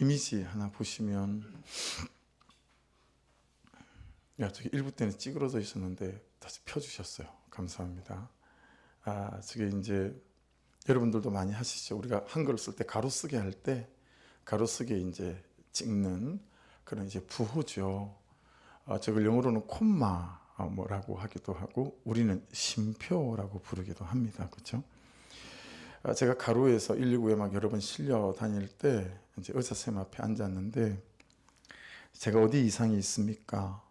이미지 하나 보시면, 저기 일부 때는 찌그러져 있었는데 다시 펴주셨어요. 감사합니다. 저게 이제 여러분들도 많이 하시죠. 우리가 한글 쓸 때 가로쓰기 할 때 가로쓰기에 이제 찍는 그런 이제 부호죠. 저걸 영어로는 콤마 뭐라고 하기도 하고 우리는 쉼표라고 부르기도 합니다. 그렇죠? 제가 가로에서 119에 막 여러 번 실려 다닐 때 이제 의사 선생님 앞에 앉았는데 제가 어디 이상이 있습니까?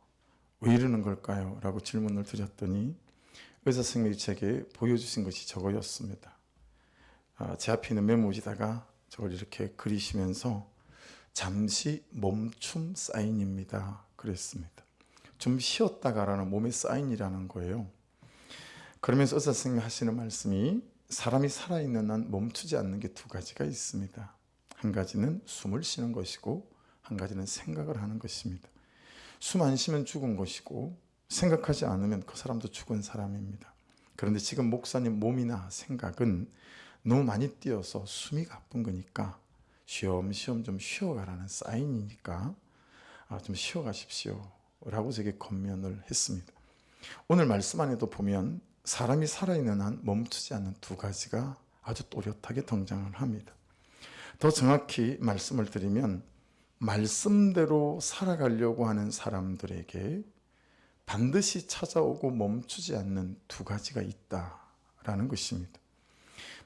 왜 이러는 걸까요? 라고 질문을 드렸더니 의사 선생님이 제게 보여주신 것이 저거였습니다. 제 앞에 있는 메모지다가 저걸 이렇게 그리시면서 잠시 멈춤 사인입니다. 그랬습니다. 좀 쉬었다 가라는 몸의 사인이라는 거예요. 그러면서 의사 선생님이 하시는 말씀이 사람이 살아있는 한 멈추지 않는 게 두 가지가 있습니다. 한 가지는 숨을 쉬는 것이고 한 가지는 생각을 하는 것입니다. 숨 안 쉬면 죽은 것이고 생각하지 않으면 그 사람도 죽은 사람입니다. 그런데 지금 목사님 몸이나 생각은 너무 많이 뛰어서 숨이 가쁜 거니까 쉬엄쉬엄 좀 쉬어가라는 사인이니까 좀 쉬어가십시오 라고 제게 권면을 했습니다. 오늘 말씀 안에도 보면 사람이 살아있는 한 멈추지 않는 두 가지가 아주 또렷하게 등장을 합니다. 더 정확히 말씀을 드리면 말씀대로 살아가려고 하는 사람들에게 반드시 찾아오고 멈추지 않는 두 가지가 있다라는 것입니다.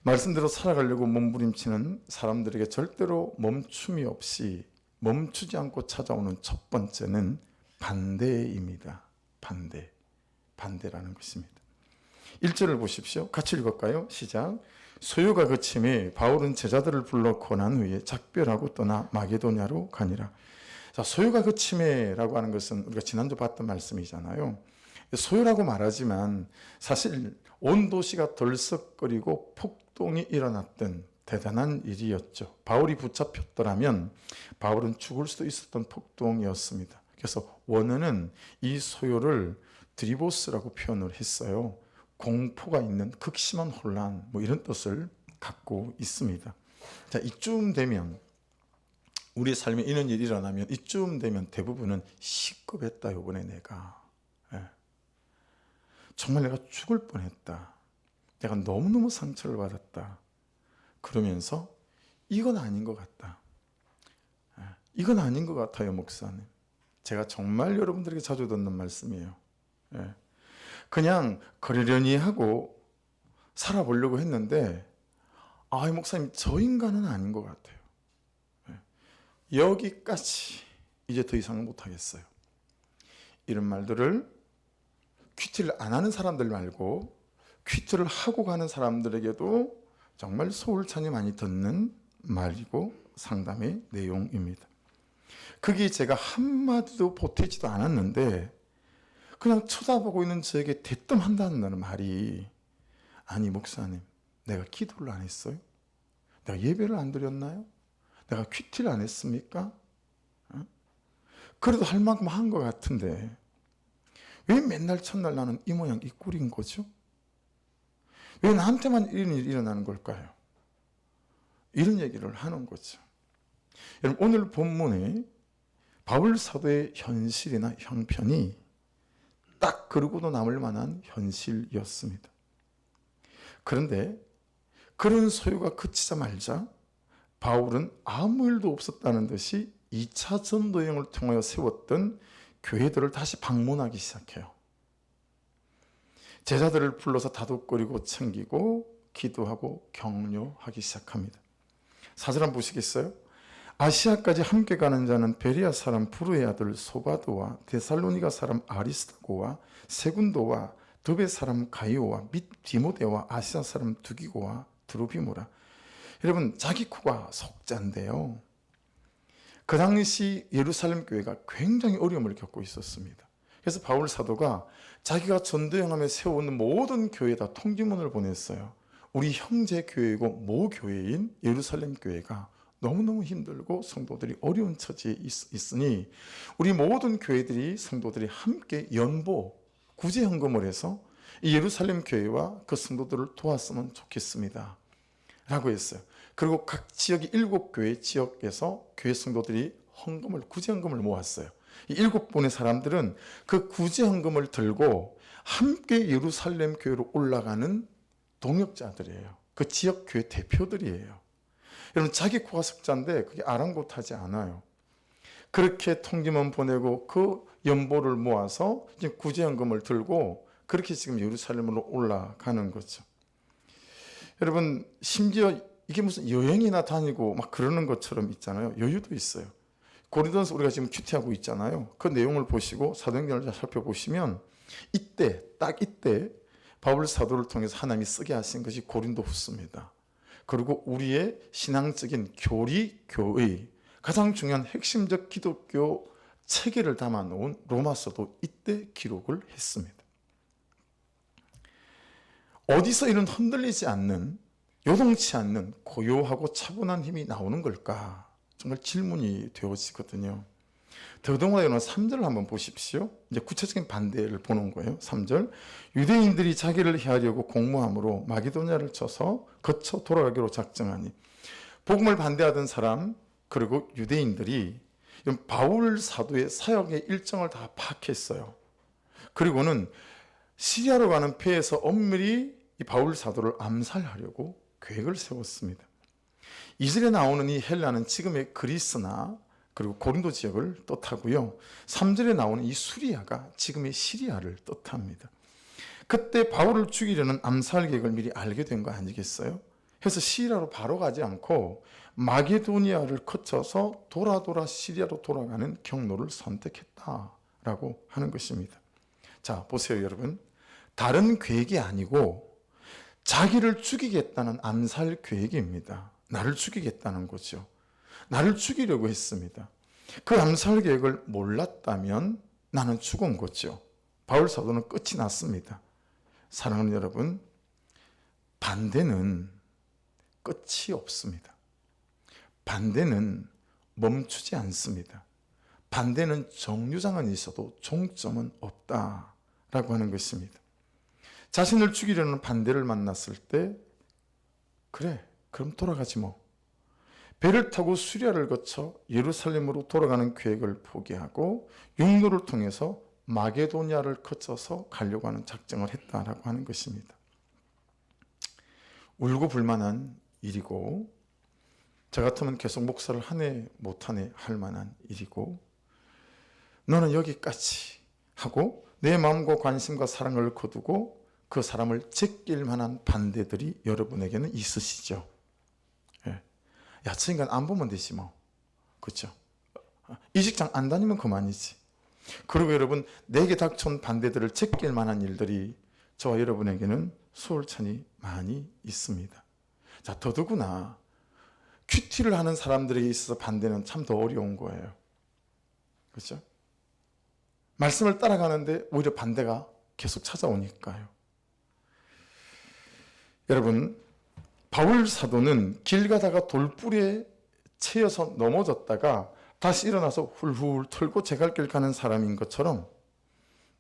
말씀대로 살아가려고 몸부림치는 사람들에게 절대로 멈춤이 없이 멈추지 않고 찾아오는 첫 번째는 반대입니다. 반대라는 것입니다. 1절을 보십시오. 같이 읽을까요? 시작. 소요가 그침에 바울은 제자들을 불러 권한 후에 작별하고 떠나 마게도냐로 가니라. 자, 소요가 그침에라고 하는 것은 우리가 지난주 봤던 말씀이잖아요. 소요라고 말하지만 사실 온 도시가 덜썩거리고 폭동이 일어났던 대단한 일이었죠. 바울이 붙잡혔더라면 바울은 죽을 수도 있었던 폭동이었습니다. 그래서 원어는 이 소요를 드리보스라고 표현을 했어요. 공포가 있는 극심한 혼란, 이런 뜻을 갖고 있습니다. 자, 이쯤 되면 우리의 삶에 이런 일이 일어나면 이쯤 되면 대부분은 시급했다. 이번에 내가 정말 내가 죽을 뻔했다. 내가 너무너무 상처를 받았다. 그러면서 이건 아닌 것 같다. 이건 아닌 것 같아요, 목사님. 제가 정말 여러분들에게 자주 듣는 말씀이에요. 그냥 그러려니 하고 살아보려고 했는데 목사님 저 인간은 아닌 것 같아요. 여기까지 이제 더 이상 못하겠어요. 이런 말들을 퀴트를 안 하는 사람들 말고 퀴트를 하고 가는 사람들에게도 정말 소울찬이 많이 듣는 말이고 상담의 내용입니다. 거기에 제가 한마디도 보태지도 않았는데 그냥 쳐다보고 있는 저에게 대뜸한다는 말이 아니 목사님 내가 기도를 안 했어요? 내가 예배를 안 드렸나요? 내가 퀴티를 안 했습니까? 그래도 할 만큼 한 것 같은데 왜 맨날 첫날 나는 이 모양 이 꼴인 거죠? 왜 나한테만 이런 일이 일어나는 걸까요? 이런 얘기를 하는 거죠. 여러분 오늘 본문에 바울 사도의 현실이나 형편이 딱 그러고도 남을 만한 현실이었습니다. 그런데 그런 소요가 그치자마자 바울은 아무 일도 없었다는 듯이 2차 전도 여행을 통하여 세웠던 교회들을 다시 방문하기 시작해요. 제자들을 불러서 다독거리고 챙기고 기도하고 격려하기 시작합니다. 사절 한번 보시겠어요? 아시아까지 함께 가는 자는 베레아 사람 부르의 아들 소바도와 데살로니가 사람 아리스타고와 세군도와 드베 사람 가이오와 및 디모데와 아시아 사람 두기고와 드로비모라. 여러분 자기 코가 속자인데요. 그 당시 예루살렘 교회가 굉장히 어려움을 겪고 있었습니다. 그래서 바울 사도가 자기가 전도행하며 세우는 모든 교회에다 통지문을 보냈어요. 우리 형제 교회이고 모 교회인 예루살렘 교회가 너무너무 힘들고 성도들이 어려운 처지에 있으니 우리 모든 교회들이 성도들이 함께 구제 헌금을 해서 이 예루살렘 교회와 그 성도들을 도왔으면 좋겠습니다 라고 했어요. 그리고 각 지역의 7교회 지역에서 교회 성도들이 구제헌금을 모았어요. 이 7분의 사람들은 그 구제헌금을 들고 함께 예루살렘 교회로 올라가는 동역자들이에요. 그 지역 교회 대표들이에요. 여러분, 자기 코가 석자인데 그게 아랑곳하지 않아요. 그렇게 통지문 보내고 그 연보를 모아서 구제헌금을 들고 그렇게 지금 예루살렘으로 올라가는 거죠. 여러분, 심지어 이게 무슨 여행이나 다니고 막 그러는 것처럼 있잖아요. 여유도 있어요. 고린도전서 우리가 지금 큐티하고 있잖아요. 그 내용을 보시고 사도행전을 잘 살펴보시면 딱 이때 바울 사도를 통해서 하나님이 쓰게 하신 것이 고린도후서입니다. 그리고 우리의 신앙적인 교리, 가장 중요한 핵심적 기독교 체계를 담아놓은 로마서도 이때 기록을 했습니다. 어디서 이런 흔들리지 않는, 요동치 않는 고요하고 차분한 힘이 나오는 걸까? 정말 질문이 되어지거든요. 더더군다나 여러분 3절을 한번 보십시오. 이제 구체적인 반대를 보는 거예요. 3절. 유대인들이 자기를 해하려고 공모함으로 마게도냐를 쳐서 거쳐 돌아가기로 작정하니. 복음을 반대하던 사람 그리고 유대인들이 바울 사도의 사역의 일정을 다 파악했어요. 그리고는 시리아로 가는 배에서 엄밀히 이 바울 사도를 암살하려고 계획을 세웠습니다. 2절에 나오는 이 헬라는 지금의 그리스나 그리고 고린도 지역을 뜻하고요. 3절에 나오는 이 수리아가 지금의 시리아를 뜻합니다. 그때 바울을 죽이려는 암살 계획을 미리 알게 된 거 아니겠어요? 그래서 시리아로 바로 가지 않고 마게도니아를 거쳐서 돌아 시리아로 돌아가는 경로를 선택했다라고 하는 것입니다. 자, 보세요, 여러분. 다른 계획이 아니고 자기를 죽이겠다는 암살 계획입니다. 나를 죽이겠다는 거죠. 나를 죽이려고 했습니다. 그 암살 계획을 몰랐다면 나는 죽은 거죠. 바울 사도는 끝이 났습니다. 사랑하는 여러분, 반대는 끝이 없습니다. 반대는 멈추지 않습니다. 반대는 정류장은 있어도 종점은 없다라고 하는 것입니다. 자신을 죽이려는 반대를 만났을 때 그래, 그럼 돌아가지 뭐. 배를 타고 수리아를 거쳐 예루살렘으로 돌아가는 계획을 포기하고 육로를 통해서 마게도니아를 거쳐서 가려고 하는 작정을 했다라고 하는 것입니다. 울고 불만한 일이고 저 같으면 계속 목사를 하네 못하네 할 만한 일이고 너는 여기까지 하고 내 마음과 관심과 사랑을 거두고 그 사람을 제낄 만한 반대들이 여러분에게는 있으시죠. 예. 야, 저 인간 안 보면 되지 뭐. 그렇죠? 이 직장 안 다니면 그만이지. 그리고 여러분, 내게 닥쳐온 반대들을 제낄 만한 일들이 저와 여러분에게는 수월찬이 많이 있습니다. 자, 더더구나 큐티를 하는 사람들에게 있어서 반대는 참 더 어려운 거예요. 그렇죠? 말씀을 따라가는데 오히려 반대가 계속 찾아오니까요. 여러분, 바울 사도는 길 가다가 돌뿌리에 채여서 넘어졌다가 다시 일어나서 훌훌 털고 제 갈 길 가는 사람인 것처럼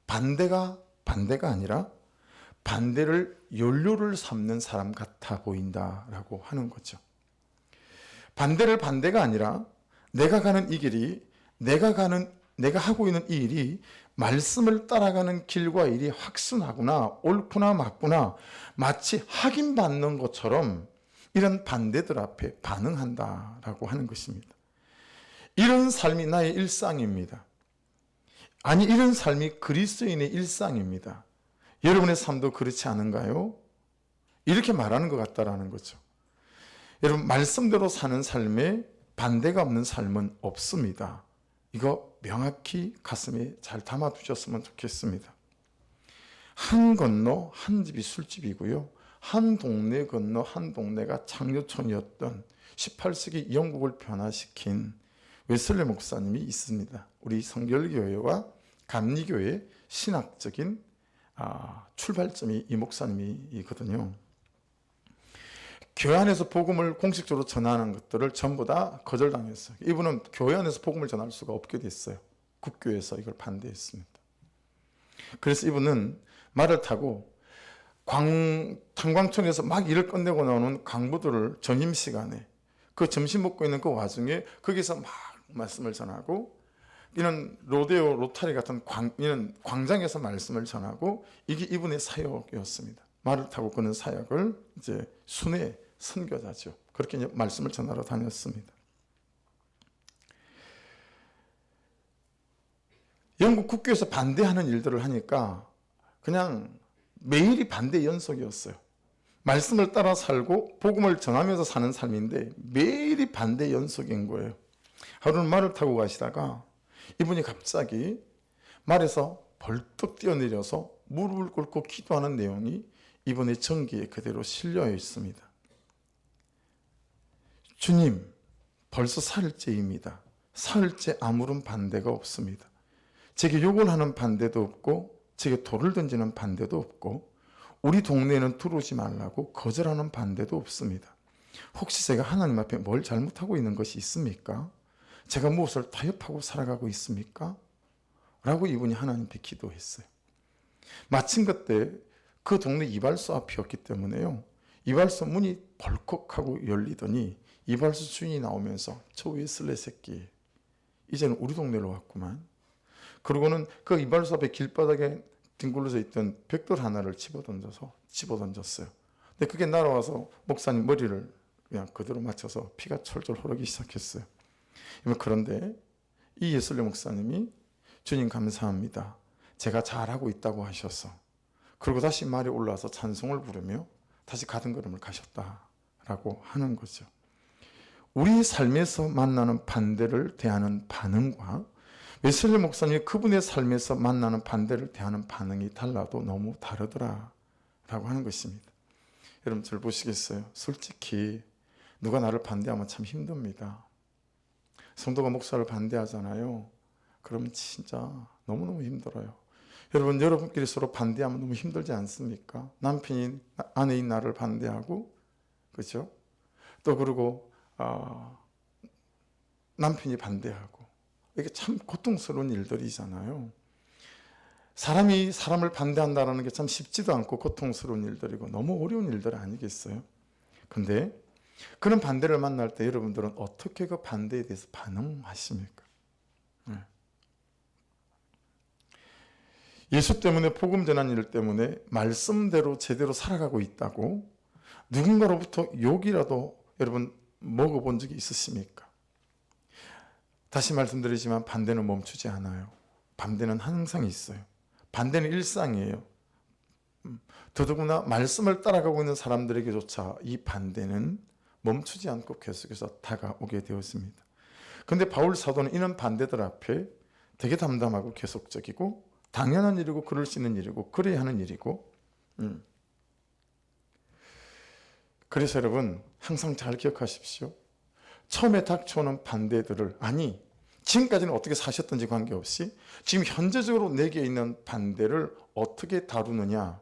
반대가 아니라 반대를 연료를 삼는 사람 같아 보인다라고 하는 거죠. 반대를 반대가 아니라 내가 가는 이 길이 내가 하고 있는 이 일이 말씀을 따라가는 길과 일이 확순하구나, 옳구나, 맞구나, 마치 확인받는 것처럼 이런 반대들 앞에 반응한다라고 하는 것입니다. 이런 삶이 나의 일상입니다. 아니, 이런 삶이 그리스도인의 일상입니다. 여러분의 삶도 그렇지 않은가요? 이렇게 말하는 것 같다라는 거죠. 여러분, 말씀대로 사는 삶에 반대가 없는 삶은 없습니다. 이거 명확히 가슴에 잘 담아두셨으면 좋겠습니다. 한 건너 한 집이 술집이고요. 한 동네 건너 한 동네가 장려촌이었던 18세기 영국을 변화시킨 웨슬리 목사님이 있습니다. 우리 성결교회와 감리교회의 신학적인 출발점이 이 목사님이거든요. 교회 안에서 복음을 공식적으로 전하는 것들을 전부 다 거절당했어요. 이분은 교회 안에서 복음을 전할 수가 없게 됐어요. 국교에서 이걸 반대했습니다. 그래서 이분은 말을 타고 탄광촌에서 막 일을 끝내고 나오는 강부들을 점심시간에 그 점심 먹고 있는 그 와중에 거기서 막 말씀을 전하고, 이는 로데오 로타리 같은 이는 광장에서 말씀을 전하고, 이게 이분의 사역이었습니다. 말을 타고 끄는 사역을 이제 순회 선교자죠. 그렇게 이제 말씀을 전하러 다녔습니다. 영국 국교에서 반대하는 일들을 하니까 그냥 매일이 반대 연속이었어요. 말씀을 따라 살고 복음을 전하면서 사는 삶인데 매일이 반대 연속인 거예요. 하루는 말을 타고 가시다가 이분이 갑자기 말에서 벌떡 뛰어내려서 무릎을 꿇고 기도하는 내용이 이분의 전기에 그대로 실려 있습니다. 주님, 벌써 사흘째입니다. 사흘째 아무런 반대가 없습니다. 제게 욕을 하는 반대도 없고 제게 돌을 던지는 반대도 없고 우리 동네에는 들어오지 말라고 거절하는 반대도 없습니다. 혹시 제가 하나님 앞에 뭘 잘못하고 있는 것이 있습니까? 제가 무엇을 타협하고 살아가고 있습니까? 라고 이분이 하나님께 기도했어요. 마침 그때 그 동네 이발소 앞이었기 때문에요, 이발소 문이 벌컥하고 열리더니 이발소 주인이 나오면서 저 웨슬레 새끼, 이제는 우리 동네로 왔구만. 그러고는 그 이발소 앞에 길바닥에 뒹굴러져 있던 벽돌 하나를 집어던졌어요. 근데 그게 날아와서 목사님 머리를 그냥 그대로 맞춰서 피가 철철 흐르기 시작했어요. 그런데 이 예슬레 목사님이 주님 감사합니다, 제가 잘하고 있다고 하셔서, 그리고 다시 말이 올라와서 찬송을 부르며 다시 가던 걸음을 가셨다라고 하는 거죠. 우리 삶에서 만나는 반대를 대하는 반응과 웨슬리 목사님이 그분의 삶에서 만나는 반대를 대하는 반응이 달라도 너무 다르더라 라고 하는 것입니다. 여러분 잘 보시겠어요? 솔직히 누가 나를 반대하면 참 힘듭니다. 성도가 목사를 반대하잖아요. 그러면 진짜 너무너무 힘들어요. 여러분, 여러분끼리 서로 반대하면 너무 힘들지 않습니까? 남편이 아내인 나를 반대하고, 그렇죠? 또 그리고 남편이 반대하고, 이게 참 고통스러운 일들이잖아요. 사람이 사람을 반대한다는 게 참 쉽지도 않고 고통스러운 일들이고 너무 어려운 일들 아니겠어요? 근데 그런 반대를 만날 때 여러분들은 어떻게 그 반대에 대해서 반응하십니까? 예수 때문에, 복음 전한 일 때문에 말씀대로 제대로 살아가고 있다고 누군가로부터 욕이라도 여러분 먹어본 적이 있으십니까? 다시 말씀드리지만 반대는 멈추지 않아요. 반대는 항상 있어요. 반대는 일상이에요. 더더구나 말씀을 따라가고 있는 사람들에게조차 이 반대는 멈추지 않고 계속해서 다가오게 되었습니다. 그런데 바울 사도는 이런 반대들 앞에 되게 담담하고 계속적이고 당연한 일이고 그럴 수 있는 일이고 그래야 하는 일이고, 그래서 여러분 항상 잘 기억하십시오. 처음에 닥쳐오는 반대들을, 아니 지금까지는 어떻게 사셨던지 관계없이 지금 현재적으로 내게 있는 반대를 어떻게 다루느냐,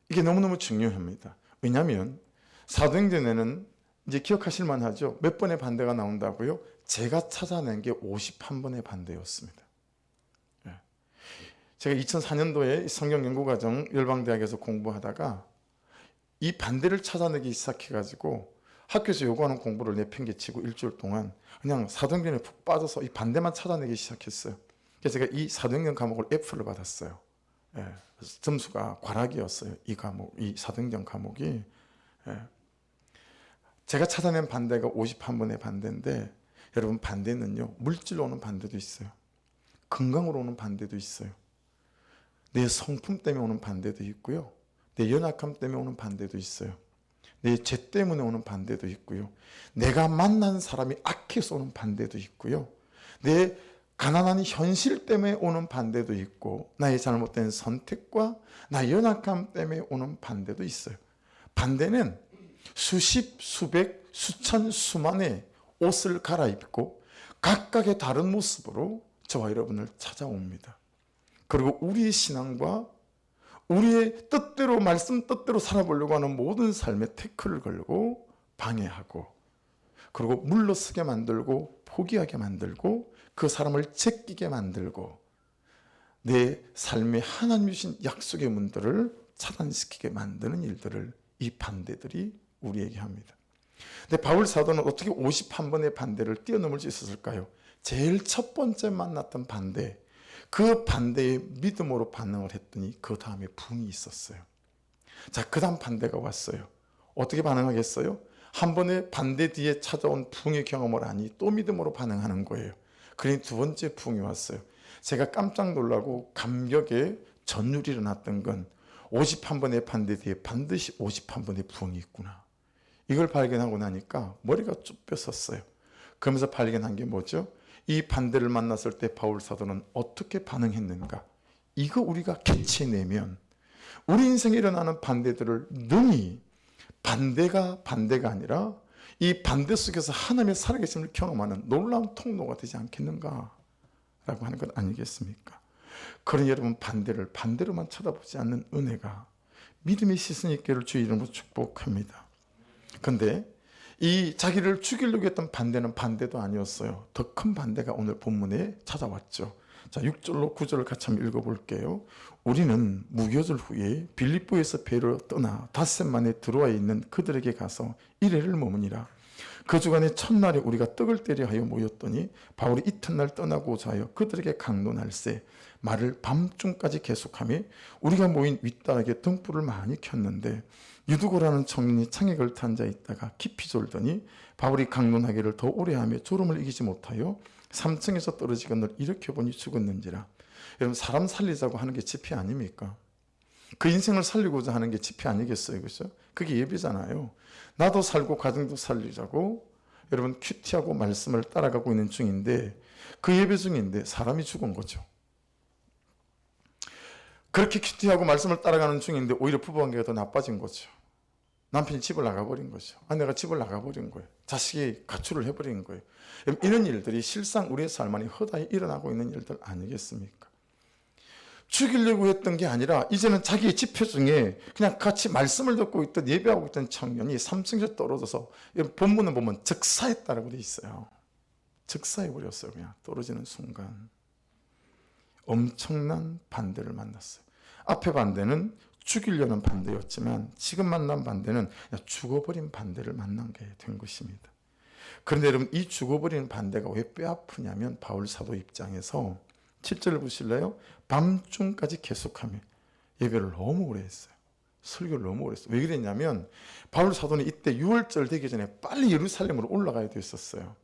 이게 너무너무 중요합니다. 왜냐하면 사도행전에는 이제 기억하실 만하죠. 몇 번의 반대가 나온다고요? 제가 찾아낸 게 51번의 반대였습니다. 제가 2004년도에 성경연구과정 열방대학에서 공부하다가 이 반대를 찾아내기 시작해가지고 학교에서 요구하는 공부를 내팽개치고 일주일 동안 그냥 사도행전에 푹 빠져서 이 반대만 찾아내기 시작했어요. 그래서 제가 이 사도행전 과목을 F를 받았어요. 점수가 과락이었어요. 이 과목, 이 사도행전 과목이. 제가 찾아낸 반대가 51번의 반대인데, 여러분 반대는요, 물질로 오는 반대도 있어요. 건강으로 오는 반대도 있어요. 내 성품 때문에 오는 반대도 있고요. 내 연약함 때문에 오는 반대도 있어요. 내 죄 때문에 오는 반대도 있고요. 내가 만난 사람이 악해서 오는 반대도 있고요. 내 가난한 현실 때문에 오는 반대도 있고, 나의 잘못된 선택과 나의 연약함 때문에 오는 반대도 있어요. 반대는 수십, 수백, 수천, 수만의 옷을 갈아입고 각각의 다른 모습으로 저와 여러분을 찾아옵니다. 그리고 우리의 신앙과 우리의 뜻대로, 말씀 뜻대로 살아보려고 하는 모든 삶에 태클을 걸고 방해하고, 그리고 물러서게 만들고 포기하게 만들고 그 사람을 제끼게 만들고 내 삶에 하나님 주신 약속의 문들을 차단시키게 만드는 일들을 이 반대들이 우리에게 합니다. 근데 바울 사도는 어떻게 51번의 반대를 뛰어넘을 수 있었을까요? 제일 첫 번째 만났던 반대, 그 반대에 믿음으로 반응을 했더니 그 다음에 부흥이 있었어요. 자, 그 다음 반대가 왔어요. 어떻게 반응하겠어요? 한 번의 반대 뒤에 찾아온 부흥의 경험을 하니 또 믿음으로 반응하는 거예요. 그러니 두 번째 부흥이 왔어요. 제가 깜짝 놀라고 감격에 전율이 일어났던 건 51번의 반대 뒤에 반드시 51번의 부흥이 있구나. 이걸 발견하고 나니까 머리가 쭉 뼈섰어요. 그러면서 발견한 게 뭐죠? 이 반대를 만났을 때 바울 사도는 어떻게 반응했는가? 이거 우리가 캐치내면 우리 인생에 일어나는 반대들을 능히 반대가 아니라 이 반대 속에서 하나님의 살아계심을 경험하는 놀라운 통로가 되지 않겠는가 라고 하는 것 아니겠습니까? 그러니 여러분, 반대를 반대로만 쳐다보지 않는 은혜가 믿음의 시선이 있기를 주의 이름으로 축복합니다. 그런데 이 자기를 죽이려고 했던 반대는 반대도 아니었어요. 더 큰 반대가 오늘 본문에 찾아왔죠. 자, 6절로 9절을 같이 한번 읽어볼게요. 우리는 무교절 후에 빌립보에서 배로 떠나 닷새만에 들어와 있는 그들에게 가서 이래를 머무니라. 그 주간의 첫날에 우리가 떡을 때려 하여 모였더니 바울이 이튿날 떠나고자 하여 그들에게 강론할세 말을 밤중까지 계속하며 우리가 모인 윗단에게 등불을 많이 켰는데 유두고라는 청년이 창에 걸터 앉아 있다가 깊이 졸더니 바울이 강론하기를 더 오래 하며 졸음을 이기지 못하여 3층에서 떨어지거늘 일으켜보니 죽었는지라. 여러분, 사람 살리자고 하는 게 집회 아닙니까? 그 인생을 살리고자 하는 게 집회 아니겠어요? 그렇죠? 그게 예배잖아요. 나도 살고 가정도 살리자고 여러분 큐티하고 말씀을 따라가고 있는 중인데, 그 예배 중인데 사람이 죽은 거죠. 그렇게 큐티하고 말씀을 따라가는 중인데 오히려 부부관계가 더 나빠진 거죠. 남편이 집을 나가버린 거죠. 아내가 집을 나가버린 거예요. 자식이 가출을 해버린 거예요. 이런 일들이 실상 우리의 삶 안에 허다히 일어나고 있는 일들 아니겠습니까? 죽이려고 했던 게 아니라 이제는 자기의 집회 중에 그냥 같이 말씀을 듣고 있던, 예배하고 있던 청년이 3층에서 떨어져서, 본문을 보면 즉사했다라고 돼 있어요. 즉사해버렸어요. 그냥 떨어지는 순간 엄청난 반대를 만났어요. 앞에 반대는 죽이려는 반대였지만 지금 만난 반대는 그냥 죽어버린 반대를 만난 게 된 것입니다. 그런데 여러분, 이 죽어버리는 반대가 왜 뼈아프냐면 바울 사도 입장에서 7절을 보실래요? 밤중까지 계속하며 예배를 너무 오래 했어요. 설교를 너무 오래 했어요. 왜 그랬냐면 바울 사도는 이때 6월절 되기 전에 빨리 예루살렘으로 올라가야 됐었어요.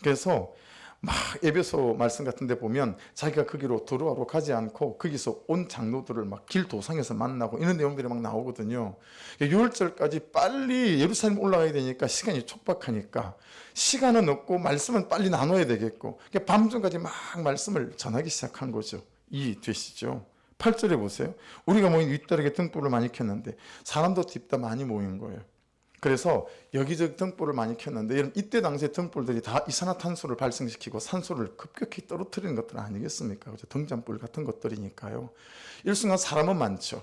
그래서 막 에베소 말씀 같은 데 보면 자기가 거기로 드로아로 가지 않고 거기서 온 장로들을 막 길 도상에서 만나고 이런 내용들이 막 나오거든요. 6월절까지 빨리 예루살렘 올라가야 되니까 시간이 촉박하니까 시간은 없고 말씀은 빨리 나눠야 되겠고 밤중까지 막 말씀을 전하기 시작한 거죠. 이해되시죠? 8절에 보세요. 우리가 모인 윗다락에 등불을 많이 켰는데 사람도 뒤따 많이 모인 거예요. 그래서 여기저기 등불을 많이 켰는데 이때 당시에 등불들이 다 이산화탄소를 발생시키고 산소를 급격히 떨어뜨리는 것들 아니겠습니까? 그렇죠? 등잔불 같은 것들이니까요. 일순간 사람은 많죠.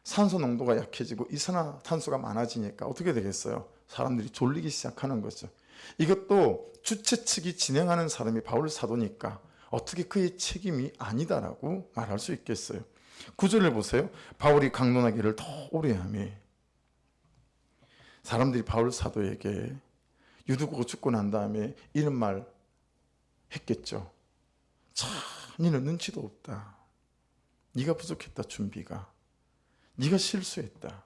산소 농도가 약해지고 이산화탄소가 많아지니까 어떻게 되겠어요? 사람들이 졸리기 시작하는 거죠. 이것도 주최 측이 진행하는 사람이 바울 사도니까 어떻게 그의 책임이 아니다라고 말할 수 있겠어요? 9절을 보세요. 바울이 강론하기를 더 오래 하며, 사람들이 바울 사도에게 유두고가 죽고 난 다음에 이런 말 했겠죠. 참, 너는 눈치도 없다. 네가 부족했다, 준비가. 네가 실수했다.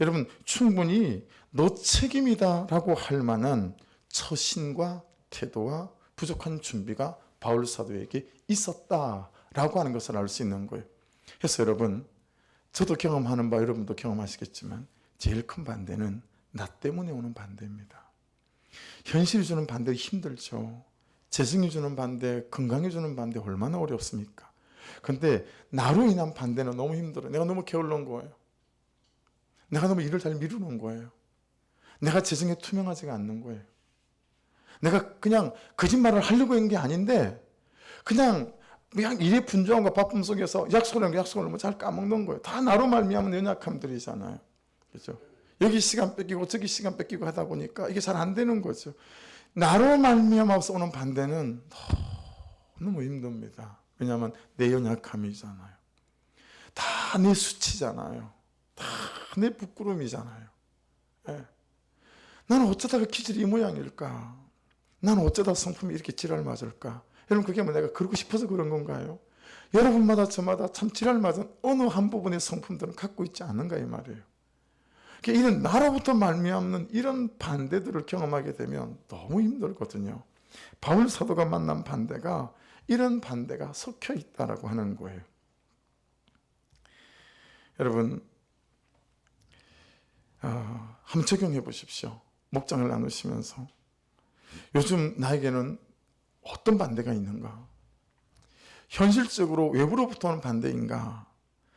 여러분, 충분히 너 책임이다 라고 할 만한 처신과 태도와 부족한 준비가 바울 사도에게 있었다라고 하는 것을 알 수 있는 거예요. 그래서 여러분, 저도 경험하는 바 여러분도 경험하시겠지만 제일 큰 반대는 나 때문에 오는 반대입니다. 현실이 주는 반대 힘들죠. 재정이 주는 반대, 건강이 주는 반대 얼마나 어렵습니까? 근데 나로 인한 반대는 너무 힘들어요. 내가 너무 게을른 거예요. 내가 너무 일을 잘 미루는 거예요. 내가 재정에 투명하지가 않는 거예요. 내가 그냥 거짓말을 하려고 한 게 아닌데 그냥 일의 분주함과 바쁨 속에서 약속을 너무 잘 까먹는 거예요. 다 나로 말미암은 연약함들이잖아요. 그렇죠? 여기 시간 뺏기고 저기 시간 뺏기고 하다 보니까 이게 잘 안 되는 거죠. 나로 말미암아서 오는 반대는 너무 힘듭니다. 왜냐하면 내 연약함이잖아요. 다 내 수치잖아요. 다 내 부끄러움이잖아요. 예. 나는 어쩌다가 기질이 이 모양일까? 나는 어쩌다 성품이 이렇게 지랄 맞을까? 여러분, 그게 뭐 내가 그러고 싶어서 그런 건가요? 여러분마다 저마다 참 지랄 맞은 어느 한 부분의 성품들은 갖고 있지 않은가 이 말이에요. 그러니까 이런 나로부터 말미암는 이런 반대들을 경험하게 되면 너무 힘들거든요. 바울 사도가 만난 반대가 이런 반대가 섞여 있다라고 하는 거예요. 여러분, 한번 적용해 보십시오. 목장을 나누시면서 요즘 나에게는 어떤 반대가 있는가? 현실적으로 외부로부터 오는 반대인가?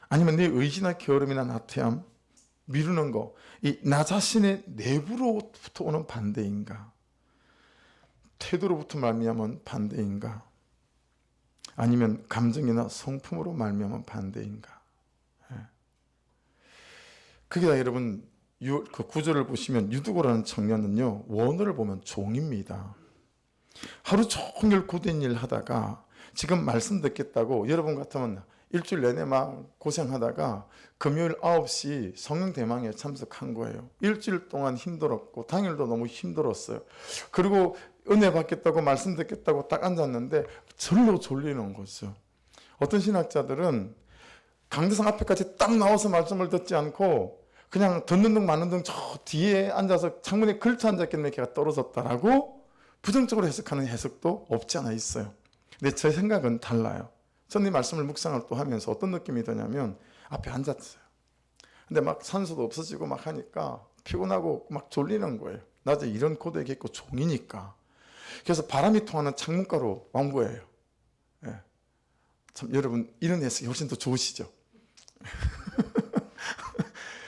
아니면 내 의지나 게으름이나 나태함, 미루는 거, 이 나 자신의 내부로부터 오는 반대인가? 태도로부터 말미암은 반대인가? 아니면 감정이나 성품으로 말미암은 반대인가? 그게 다 여러분, 그 구절을 보시면 유두고라는 청년은요, 원어를 보면 종입니다. 하루 종일 고된 일 하다가 지금 말씀 듣겠다고 여러분 같으면 일주일 내내 막 고생하다가 금요일 9시 성령대망에 참석한 거예요. 일주일 동안 힘들었고 당일도 너무 힘들었어요. 그리고 은혜 받겠다고 말씀 듣겠다고 딱 앉았는데 절로 졸리는 거죠. 어떤 신학자들은 강대상 앞에까지 딱 나와서 말씀을 듣지 않고 그냥 듣는 둥 마는 둥 저 뒤에 앉아서 창문에 걸쳐 앉았겠네, 걔가 떨어졌다라고 부정적으로 해석하는 해석도 없지 않아 있어요. 근데 제 생각은 달라요. 저는 이 말씀을 묵상을 또 하면서 어떤 느낌이 드냐면 앞에 앉았어요. 근데 막 산소도 없어지고 막 하니까 피곤하고 막 졸리는 거예요. 낮에 이런 고되게 있고 종이니까. 그래서 바람이 통하는 창문가로 왕부예요. 예. 참 여러분, 이런 해석이 훨씬 더 좋으시죠?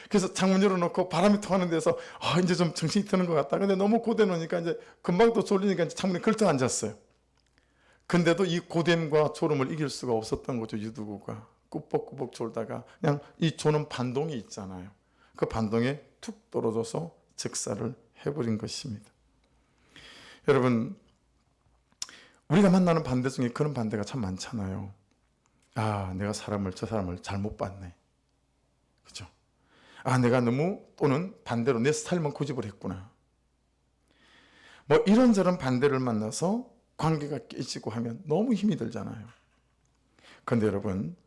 그래서 창문 열어놓고 바람이 통하는 데서 이제 좀 정신이 드는 것 같다. 근데 너무 고되놓으니까 이제 금방 또 졸리니까 이제 창문에 걸터 앉았어요. 근데도 이 고됨과 졸음을 이길 수가 없었던 거죠. 유두고가 꾸벅꾸벅 졸다가 그냥 이 조는 반동이 있잖아요. 그 반동에 툭 떨어져서 즉사를 해버린 것입니다. 여러분, 우리가 만나는 반대 중에 그런 반대가 참 많잖아요. 내가 저 사람을 잘못 봤네. 그죠? 내가 너무, 또는 반대로 내 스타일만 고집을 했구나. 뭐 이런저런 반대를 만나서 관계가 깨지고 하면 너무 힘이 들잖아요. 그런데 여러분,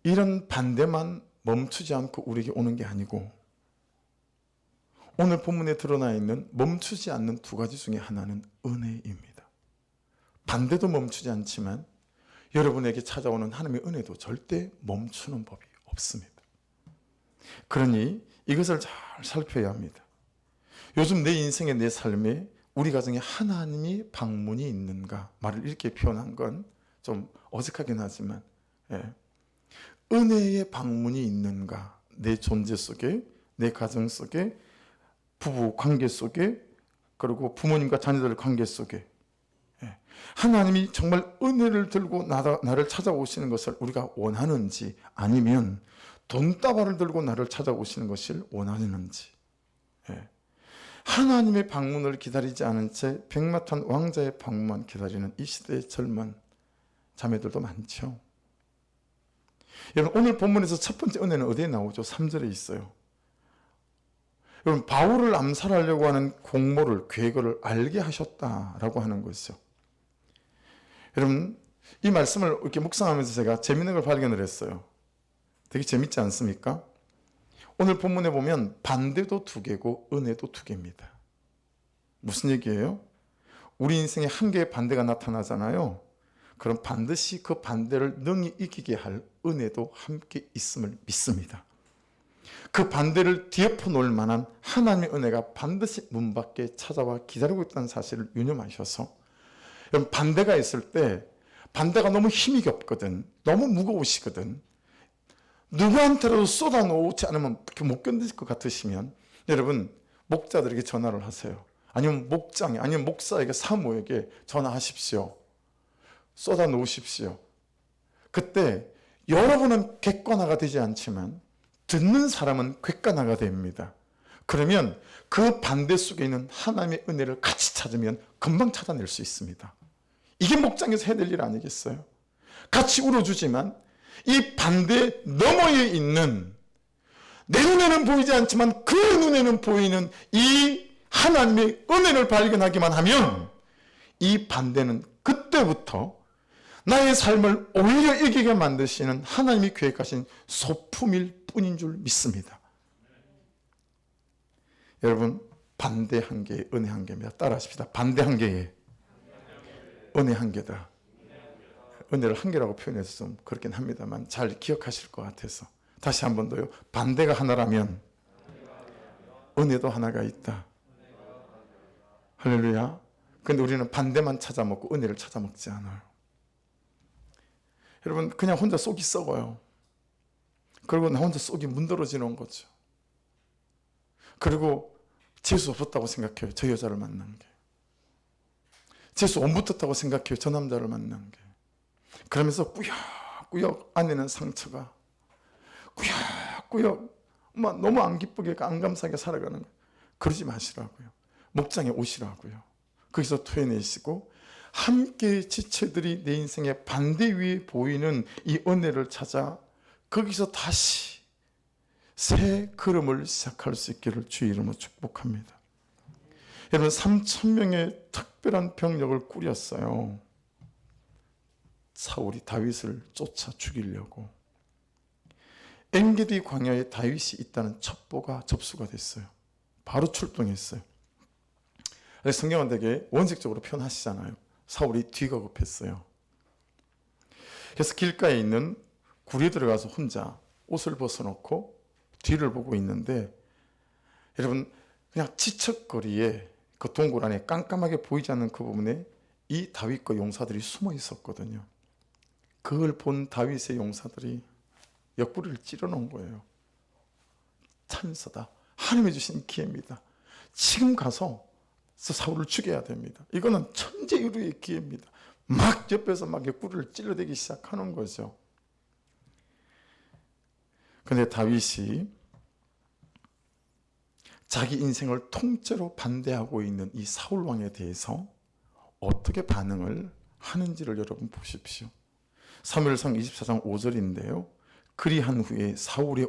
이런 반대만 멈추지 않고 우리에게 오는 게 아니고 오늘 본문에 드러나 있는 멈추지 않는 두 가지 중에 하나는 은혜입니다. 반대도 멈추지 않지만 여러분에게 찾아오는 하나님의 은혜도 절대 멈추는 법이 없습니다. 그러니 이것을 잘 살펴야 합니다. 요즘 내 인생에, 내 삶에 우리 가정에 하나님이 방문이 있는가 말을 이렇게 표현한 건 좀 어색하긴 하지만 은혜의 방문이 있는가, 내 존재 속에, 내 가정 속에, 부부 관계 속에, 그리고 부모님과 자녀들 관계 속에 하나님이 정말 은혜를 들고 나를 찾아오시는 것을 우리가 원하는지, 아니면 돈다발을 들고 나를 찾아오시는 것을 원하는지. 하나님의 방문을 기다리지 않은 채 백마탄 왕자의 방문만 기다리는 이 시대의 젊은 자매들도 많죠. 여러분, 오늘 본문에서 첫 번째 은혜는 어디에 나오죠? 3절에 있어요. 여러분, 바울을 암살하려고 하는 공모를, 계획을 알게 하셨다라고 하는 것이죠. 여러분, 이 말씀을 이렇게 묵상하면서 제가 재밌는 걸 발견을 했어요. 되게 재밌지 않습니까? 오늘 본문에 보면 반대도 두 개고 은혜도 두 개입니다. 무슨 얘기예요? 우리 인생에 한 개의 반대가 나타나잖아요. 그럼 반드시 그 반대를 능히 이기게 할 은혜도 함께 있음을 믿습니다. 그 반대를 뒤엎어 놓을 만한 하나님의 은혜가 반드시 문 밖에 찾아와 기다리고 있다는 사실을 유념하셔서, 여러분, 반대가 있을 때 반대가 너무 힘이 없거든, 너무 무거우시거든, 누구한테라도 쏟아놓지 않으면 못 견딜 것 같으시면 여러분, 목자들에게 전화를 하세요. 아니면 목장에, 아니면 목사에게, 사모에게 전화하십시오. 쏟아 놓으십시오. 그때 여러분은 객관화가 되지 않지만 듣는 사람은 객관화가 됩니다. 그러면 그 반대 속에 있는 하나님의 은혜를 같이 찾으면 금방 찾아낼 수 있습니다. 이게 목장에서 해야 될 일 아니겠어요? 같이 울어주지만 이 반대 너머에 있는, 내 눈에는 보이지 않지만 그 눈에는 보이는 이 하나님의 은혜를 발견하기만 하면 이 반대는 그때부터 나의 삶을 오히려 이기게 만드시는 하나님이 계획하신 소품일 뿐인 줄 믿습니다. 여러분, 반대 한 개에 은혜 한 개입니다. 따라하십시다. 반대 한 개에 은혜 한 개다. 은혜를 한 개라고 표현해서 좀 그렇긴 합니다만 잘 기억하실 것 같아서 다시 한 번 더요. 반대가 하나라면 은혜도 하나가 있다. 할렐루야. 근데 우리는 반대만 찾아 먹고 은혜를 찾아 먹지 않아요. 여러분, 그냥 혼자 속이 썩어요. 그리고 나 혼자 속이 문드러지는 거죠. 그리고 재수 없었다고 생각해요. 저 여자를 만난 게. 재수 못 붙었다고 생각해요. 저 남자를 만난 게. 그러면서 꾸역꾸역 안에는 상처가 꾸역꾸역 너무 안 기쁘게 안 감사하게 살아가는 거예요. 그러지 마시라고요. 목장에 오시라고요. 거기서 토해내시고 함께 지체들이 내 인생의 반대 위에 보이는 이 은혜를 찾아 거기서 다시 새 걸음을 시작할 수 있기를 주의 이름으로 축복합니다. 여러분, 3,000명의 특별한 병력을 꾸렸어요. 사울이 다윗을 쫓아 죽이려고. 엔게디 광야에 다윗이 있다는 첩보가 접수가 됐어요. 바로 출동했어요. 성경은 되게 원색적으로 표현하시잖아요. 사울이 뒤가 급했어요. 그래서 길가에 있는 굴에 들어가서 혼자 옷을 벗어놓고 뒤를 보고 있는데, 여러분, 그냥 지척거리에 그 동굴 안에 깜깜하게 보이지 않는 그 부분에 이 다윗과 용사들이 숨어 있었거든요. 그걸 본 다윗의 용사들이 옆구리를 찌르 놓은 거예요. 찬스다. 하나님이 주신 기회입니다. 지금 가서 사울을 죽여야 됩니다. 이거는 천재유리의 기회입니다. 막 옆에서 막 옆구리를 찔러대기 시작하는 거죠. 그런데 다윗이 자기 인생을 통째로 반대하고 있는 이 사울 왕에 대해서 어떻게 반응을 하는지를 여러분 보십시오. 사무엘상 24장 5절인데요. 그리한 후에 사울의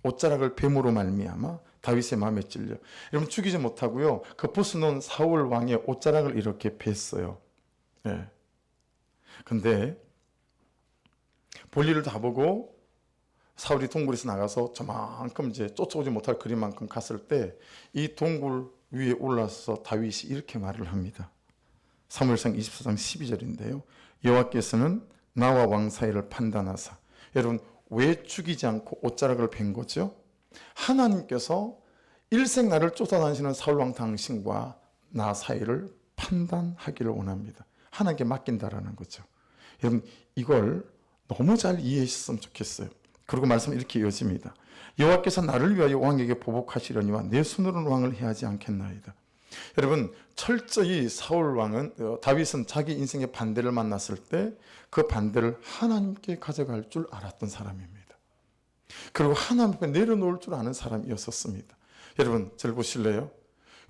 옷자락을 뱀으로 말미암아 다윗의 마음에 찔려. 여러분, 죽이지 못하고요. 그 벗어놓은 사울 왕의 옷자락을 이렇게 뱄어요. 예. 근데 볼일을 다 보고 사울이 동굴에서 나가서 저만큼 이제 쫓아오지 못할 거리만큼 갔을 때 이 동굴 위에 올라서 다윗이 이렇게 말을 합니다. 사무엘상 24장 12절인데요. 여호와께서는 나와 왕 사이를 판단하사. 여러분, 왜 죽이지 않고 옷자락을 벤 거죠? 하나님께서 일생 나를 쫓아다니시는 사울왕 당신과 나 사이를 판단하기를 원합니다. 하나님께 맡긴다라는 거죠. 여러분, 이걸 너무 잘 이해하셨으면 좋겠어요. 그리고 말씀은 이렇게 이어집니다. 여호와께서 나를 위하여 왕에게 보복하시려니와 내 손으로는 왕을 해하지 않겠나이다. 여러분, 철저히 다윗은 자기 인생의 반대를 만났을 때 그 반대를 하나님께 가져갈 줄 알았던 사람입니다. 그리고 하나님 앞에 내려놓을 줄 아는 사람이었습니다. 여러분, 저를 보실래요?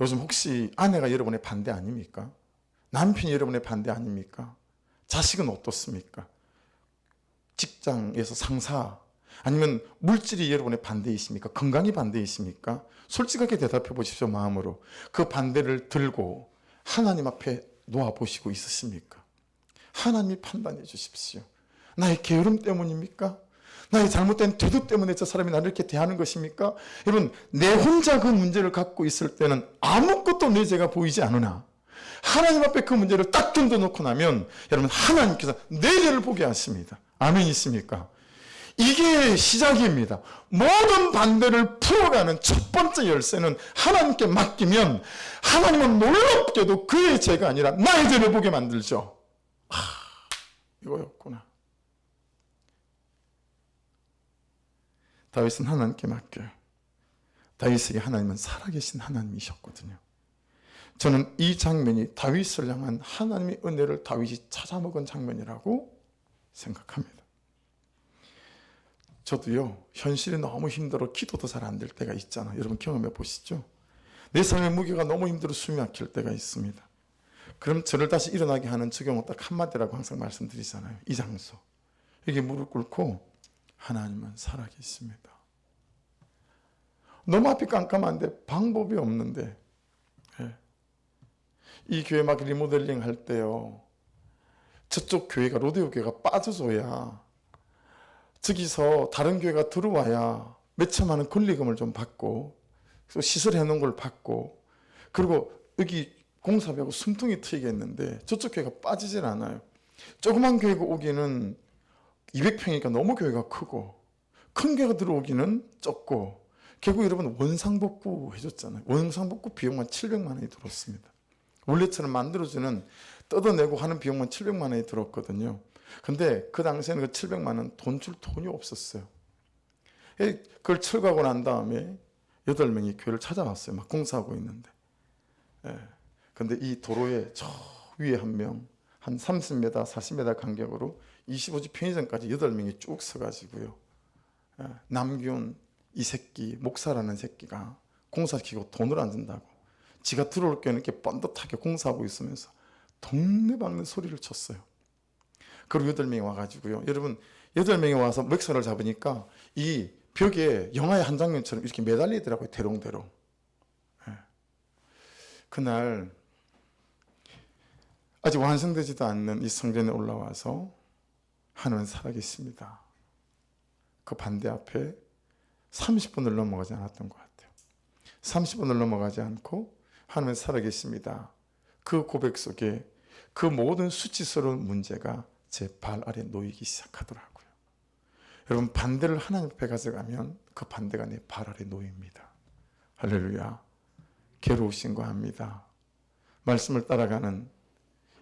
요즘 혹시 아내가 여러분의 반대 아닙니까? 남편이 여러분의 반대 아닙니까? 자식은 어떻습니까? 직장에서 상사, 아니면 물질이 여러분의 반대이십니까? 건강이 반대이십니까? 솔직하게 대답해 보십시오. 마음으로. 그 반대를 들고 하나님 앞에 놓아보시고 있으십니까? 하나님이 판단해 주십시오. 나의 게으름 때문입니까? 나의 잘못된 태도 때문에 저 사람이 나를 이렇게 대하는 것입니까? 여러분, 내 혼자 그 문제를 갖고 있을 때는 아무것도 내 죄가 보이지 않으나 하나님 앞에 그 문제를 딱 던져놓고 나면 여러분, 하나님께서 내 죄를 보게 하십니다. 아멘이십니까? 이게 시작입니다. 모든 반대를 풀어가는 첫 번째 열쇠는 하나님께 맡기면 하나님은 놀랍게도 그의 죄가 아니라 나의 죄를 보게 만들죠. 이거였구나. 다윗은 하나님께 맡겨요. 다윗에게 하나님은 살아계신 하나님이셨거든요. 저는 이 장면이 다윗을 향한 하나님의 은혜를 다윗이 찾아먹은 장면이라고 생각합니다. 저도요, 현실이 너무 힘들어 기도도 잘 안 될 때가 있잖아요. 여러분 경험해 보시죠. 내 삶의 무게가 너무 힘들어 숨이 막힐 때가 있습니다. 그럼 저를 다시 일어나게 하는 적용은 딱 한마디라고 항상 말씀드리잖아요. 이 장소. 이게 무릎 꿇고 하나님은 살아계십니다. 너무 앞이 깜깜한데 방법이 없는데, 이 교회 막 리모델링 할 때요, 저쪽 교회가 로데오 교회가 빠져줘야, 저기서 다른 교회가 들어와야 몇 천만 원 권리금을 좀 받고 시설해 놓은 걸 받고, 그리고 여기 공사비하고 숨통이 트이겠는데 저쪽 교회가 빠지질 않아요. 조그만 교회가 오기는 200평이니까 너무 교회가 크고, 큰 교회가 들어오기는 적고, 결국 여러분 원상복구 해줬잖아요. 원상복구 비용만 700만 원이 들었습니다. 원래처럼 만들어주는, 뜯어내고 하는 비용만 700만 원이 들었거든요. 근데 그 당시에는 그 700만 원 돈 줄 돈이 없었어요. 그걸 철거하고 난 다음에 8명이 교회를 찾아왔어요. 막 공사하고 있는데. 근데 이 도로에 저 위에 한 명, 한 30m, 40m 간격으로 25지 편의점까지 8명이 쭉 서가지고요. 남기훈 이 새끼, 목사라는 새끼가 공사시키고 돈을 안 준다고, 지가 들어올 때는 이렇게 뻔듯하게 공사하고 있으면서 동네방네 소리를 쳤어요. 그리고 8명이 와가지고요. 여러분, 8명이 와서 맥서를 잡으니까 이 벽에 영화의 한 장면처럼 이렇게 매달리더라고요. 대롱대롱. 그날 아직 완성되지도 않는 이 성전에 올라와서 하나님은 살아계십니다. 그 반대 앞에 30분을 넘어가지 않았던 것 같아요. 30분을 넘어가지 않고 하나님은 살아계십니다. 그 고백 속에 그 모든 수치스러운 문제가 제 발 아래 놓이기 시작하더라고요. 여러분, 반대를 하나님 앞에 가져가면 그 반대가 내 발 아래 놓입니다. 할렐루야. 괴로우신 거 압니다. 말씀을 따라가는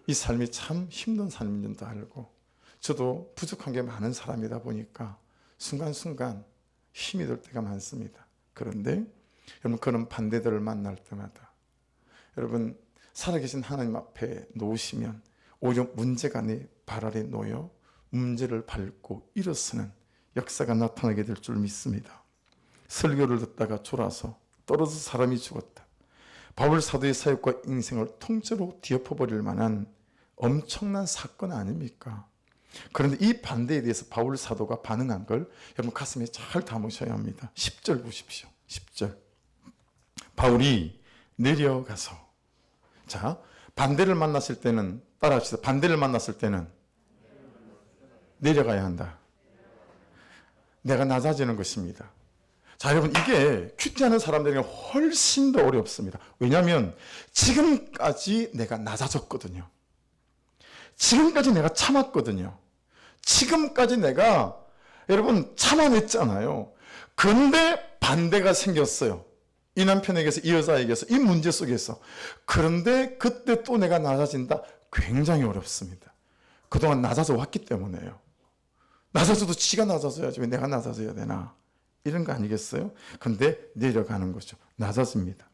이 삶이 참 힘든 삶인 줄도 알고, 저도 부족한 게 많은 사람이다 보니까 순간순간 힘이 들 때가 많습니다. 그런데 여러분, 그런 반대들을 만날 때마다 여러분, 살아계신 하나님 앞에 놓으시면 오히려 문제가 내 발 아래 놓여 문제를 밟고 일어서는 역사가 나타나게 될 줄 믿습니다. 설교를 듣다가 졸아서 떨어져 사람이 죽었다. 바울 사도의 사역과 인생을 통째로 뒤엎어버릴 만한 엄청난 사건 아닙니까? 그런데 이 반대에 대해서 바울 사도가 반응한 걸 여러분 가슴에 잘 담으셔야 합니다. 10절 보십시오. 10절. 바울이 내려가서, 자, 반대를 만났을 때는, 따라합시다. 반대를 만났을 때는 내려가야 한다. 내가 낮아지는 것입니다. 자, 여러분, 이게 큐티하는 사람들에게 훨씬 더 어렵습니다. 왜냐하면 지금까지 내가 낮아졌거든요. 지금까지 내가 참았거든요. 지금까지 내가 여러분 참아냈잖아요. 그런데 반대가 생겼어요. 이 남편에게서, 이 여자에게서, 이 문제 속에서. 그런데 그때 또 내가 낮아진다? 굉장히 어렵습니다. 그동안 낮아져 왔기 때문에요. 낮아져도 지가 낮아져야지 왜 내가 낮아져야 되나? 이런 거 아니겠어요? 근데 내려가는 거죠. 낮아집니다.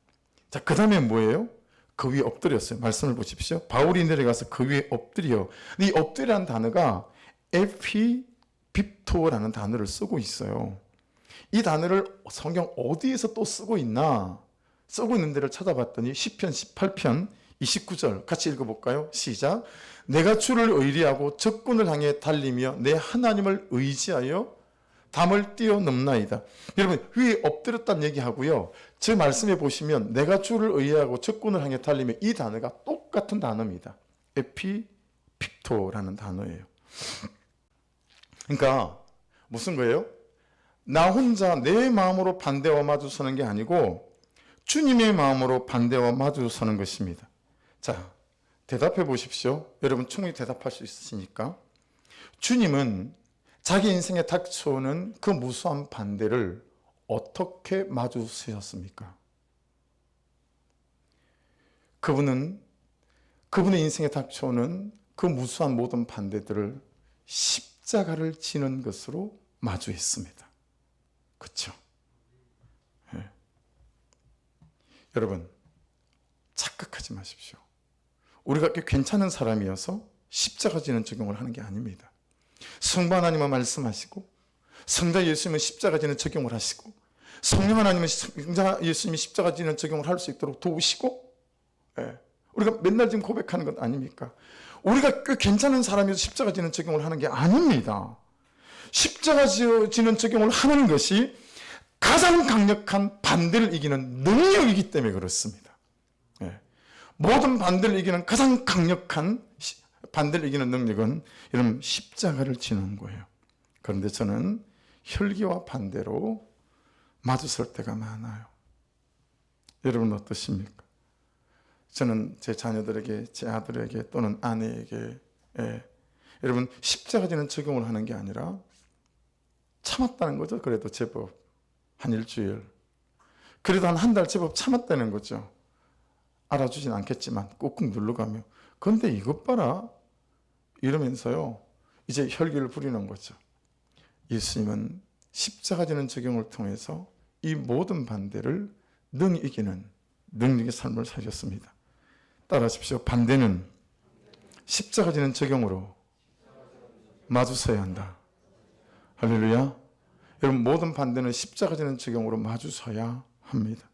자, 그 다음에 뭐예요? 그 위에 엎드렸어요. 말씀을 보십시오. 바울이 내려가서 그 위에 엎드려. 이 엎드리라는 단어가 에피빕토라는 단어를 쓰고 있어요. 이 단어를 성경 어디에서 또 쓰고 있나? 쓰고 있는 데를 찾아봤더니 시편 18편 29절 같이 읽어볼까요? 시작. 내가 주를 의리하고 적군을 향해 달리며 내 하나님을 의지하여 담을 뛰어넘나이다. 여러분, 위에 엎드렸다는 얘기하고요, 제 말씀에 보시면 내가 주를 의지하고 적군을 향해 달리며, 이 단어가 똑같은 단어입니다. 에피핍토라는 단어예요. 그러니까 무슨 거예요? 나 혼자 내 마음으로 반대와 마주서는 게 아니고 주님의 마음으로 반대와 마주서는 것입니다. 자, 대답해 보십시오. 여러분 충분히 대답할 수 있으시니까. 주님은 자기 인생에 닥쳐오는 그 무수한 반대를 어떻게 마주쓰셨습니까? 그분의 인생에 닥쳐오는 그 무수한 모든 반대들을 십자가를 지는 것으로 마주했습니다. 그렇죠? 네. 여러분, 착각하지 마십시오. 우리가 꽤 괜찮은 사람이어서 십자가 지는 적용을 하는 게 아닙니다. 성부 하나님은 말씀하시고, 성자 예수님은 십자가 지는 적용을 하시고, 성령 하나님은 성자 예수님이 십자가 지는 적용을 할 수 있도록 도우시고, 우리가 맨날 지금 고백하는 것 아닙니까? 우리가 꽤 괜찮은 사람이어서 십자가 지는 적용을 하는 게 아닙니다. 십자가 지는 적용을 하는 것이 가장 강력한 반대를 이기는 능력이기 때문에 그렇습니다. 예. 모든 반대를 이기는 가장 강력한 반대를 이기는 능력은 여러분 십자가를 지는 거예요. 그런데 저는 혈기와 반대로 마주설 때가 많아요. 여러분 어떠십니까? 저는 제 자녀들에게, 제 아들에게 또는 아내에게 여러분 십자가 지는 적용을 하는 게 아니라 참았다는 거죠. 그래도 제법 한 일주일, 그래도 한 달 제법 참았다는 거죠. 알아주진 않겠지만 꾹꾹 눌러가며 그런데 이것 봐라 이러면서요 이제 혈기를 부리는 거죠. 예수님은 십자가 지는 적용을 통해서 이 모든 반대를 능히 이기는 능력의 삶을 사셨습니다. 따라하십시오. 반대는 십자가 지는 적용으로 마주서야 한다. 할렐루야. 여러분 모든 반대는 십자가 지는 적용으로 마주서야 합니다.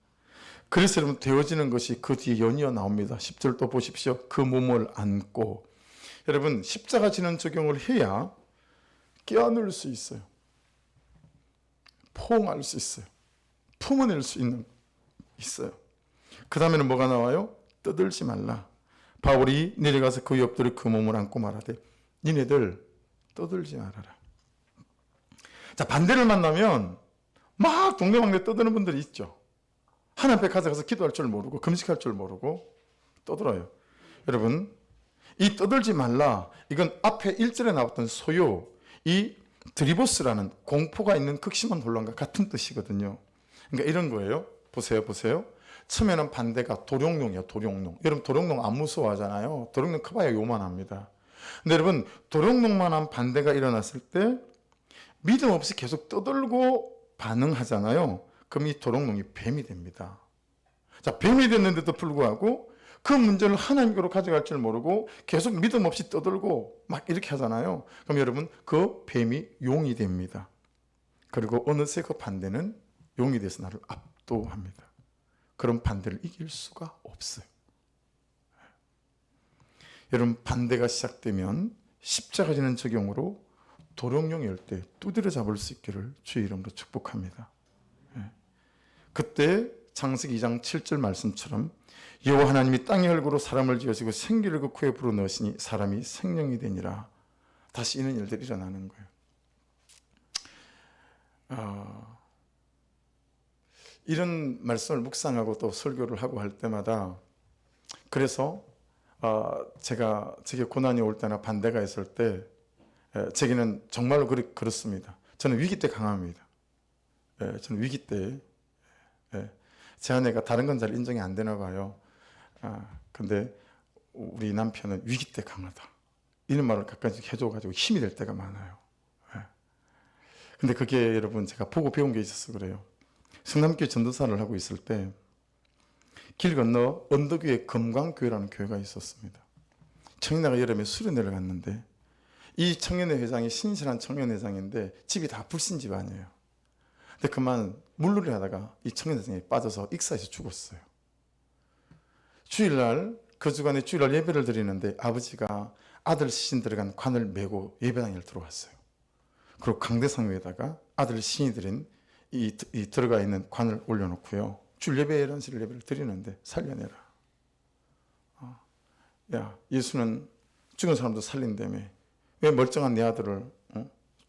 그래서 여러분 되어지는 것이 그 뒤에 연이어 나옵니다. 10절 또 보십시오. 그 몸을 안고. 여러분 십자가 지는 적용을 해야 껴안을 수 있어요. 포옹할 수 있어요. 품어낼 수 있어요. 그 다음에는 뭐가 나와요? 떠들지 말라. 바울이 내려가서 그 옆들이 그 몸을 안고 말하되 니네들 떠들지 말아라. 자, 반대를 만나면 막 동네방네 떠드는 분들이 있죠. 하나님 앞에 가서 기도할 줄 모르고 금식할 줄 모르고 떠들어요. 여러분 이 떠들지 말라 이건 앞에 1절에 나왔던 소요 이 드리보스라는 공포가 있는 극심한 혼란과 같은 뜻이거든요. 그러니까 이런 거예요. 보세요. 처음에는 반대가 도룡뇽이에요. 도룡뇽. 여러분 도룡뇽 안 무서워하잖아요. 도룡뇽 커봐야 요만합니다. 근데 여러분 도룡뇽만한 반대가 일어났을 때 믿음 없이 계속 떠들고 반응하잖아요. 그럼 이 도룡뇽이 뱀이 됩니다. 자, 뱀이 됐는데도 불구하고 그 문제를 하나님께로 가져갈 줄 모르고 계속 믿음 없이 떠들고 막 이렇게 하잖아요. 그럼 여러분 그 뱀이 용이 됩니다. 그리고 어느새 그 반대는 용이 돼서 나를 압도합니다. 그런 반대를 이길 수가 없어요. 여러분 반대가 시작되면 십자가 지는 적용으로 도룡뇽이 올 때 두드려 잡을 수 있기를 주의 이름으로 축복합니다. 그때 창세기 2장 7절 말씀처럼 여호와 하나님이 땅의 흙으로 사람을 지으시고 생기를 그 코에 불어넣으시니 사람이 생명이 되니라. 다시 이런 일들이 일어나는 거예요. 이런 말씀을 묵상하고 또 설교를 하고 할 때마다 그래서 제게 고난이 올 때나 반대가 있을 때 제게는 정말로 그렇습니다. 저는 위기 때 강합니다. 저는 위기 때 제 아내가 다른 건 잘 인정이 안 되나 봐요. 근데 우리 남편은 위기 때 강하다. 이런 말을 가끔씩 해줘가지고 힘이 될 때가 많아요. 근데 그게 여러분 제가 보고 배운 게 있어서 그래요. 성남교회 전도사를 하고 있을 때 길 건너 언덕 위에 금광교회라는 교회가 있었습니다. 청년회가 여름에 수련회를 갔는데 이 청년회 회장이 신실한 청년회장인데 집이 다 불신 집안이에요. 근데 그만 물놀이 하다가 이 청년회장이 빠져서 익사해서 죽었어요. 주일날 그 주간에 주일날 예배를 드리는데 아버지가 아들 시신 들어간 관을 메고 예배당에 들어왔어요. 그리고 강대상 위에다가 아들 시신이 들인 이 들어가 있는 관을 올려놓고요. 주일 예배라는 예배를 드리는데 살려내라. 야, 예수는 죽은 사람도 살린다며 왜 멀쩡한 내 아들을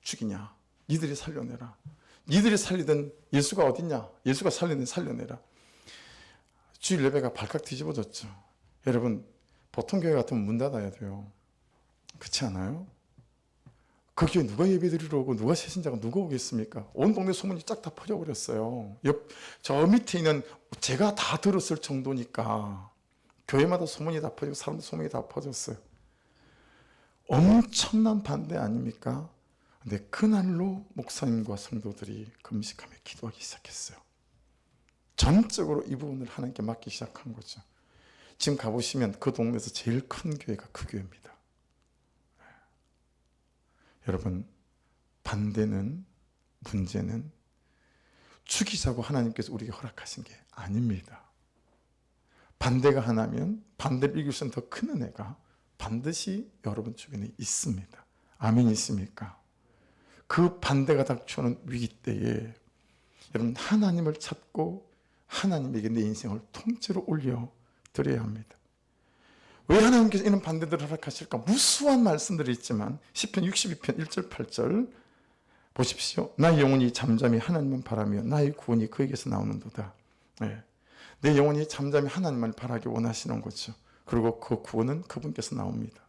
죽이냐. 니들이 살려내라. 니들이 살리던 예수가 어딨냐. 예수가 살리든 살려내라. 주일 예배가 발칵 뒤집어졌죠. 여러분 보통 교회 같으면 문 닫아야 돼요. 그렇지 않아요? 그 교회 누가 예배 드리러 오고 누가 세신자가 누가 오겠습니까? 온 동네 소문이 쫙 다 퍼져버렸어요. 저 밑에 있는 제가 다 들었을 정도니까 교회마다 소문이 다 퍼지고 사람들 소문이 다 퍼졌어요. 엄청난 반대 아닙니까? 근데 그날로 목사님과 성도들이 금식하며 기도하기 시작했어요. 전적으로 이 부분을 하나님께 맡기 시작한 거죠. 지금 가보시면 그 동네에서 제일 큰 교회가 그 교회입니다. 여러분 반대는 문제는 죽이자고 하나님께서 우리에게 허락하신 게 아닙니다. 반대가 하나면 반대를 이길 수 있는 더 큰 은혜가 반드시 여러분 주변에 있습니다. 아멘이십니까? 그 반대가 닥쳐오는 위기 때에 여러분 하나님을 찾고 하나님에게 내 인생을 통째로 올려드려야 합니다. 왜 하나님께서 이런 반대들을 허락하실까? 무수한 말씀들이 있지만 시편 62편 1절 8절 보십시오. 나의 영혼이 잠잠히 하나님만 바라며 나의 구원이 그에게서 나오는도다. 네. 내 영혼이 잠잠히 하나님만 바라기 원하시는 거죠. 그리고 그 구원은 그분께서 나옵니다.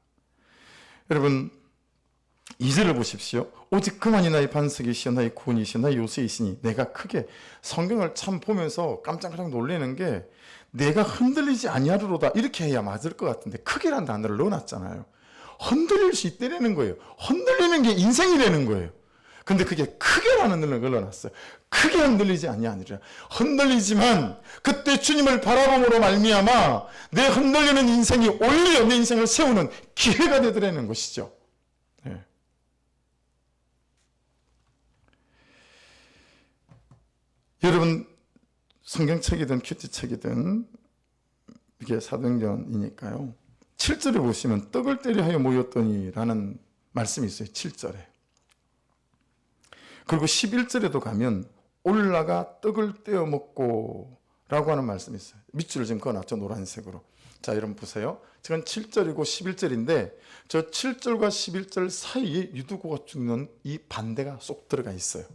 여러분 2절을 보십시오. 오직 그만이 나의 반석이시여 나의 구원이시여 나의 요새이시니 내가 크게 성경을 참 보면서 깜짝깜짝 놀라는 게 내가 흔들리지 아니하리로다 이렇게 해야 맞을 것 같은데 크게란 단어를 넣어놨잖아요. 흔들릴 수 있다는 거예요. 흔들리는 게 인생이라는 거예요. 근데 그게 크게라는 걸 넣어놨어요. 크게 흔들리지 아니하니라. 흔들리지만 그때 주님을 바라봄으로 말미암아 내 흔들리는 인생이 오히려 내 인생을 세우는 기회가 되더라는 것이죠. 네. 여러분 성경책이든 큐티책이든 이게 사도행전이니까요. 7절에 보시면 떡을 떼려 하여 모였더니 라는 말씀이 있어요. 7절에. 그리고 11절에도 가면 올라가 떡을 떼어 먹고 라고 하는 말씀이 있어요. 밑줄을 지금 그어놨죠. 노란색으로. 자 여러분 보세요. 지금 7절이고 11절인데 저 7절과 11절 사이에 유두고가 죽는 이 반대가 쏙 들어가 있어요.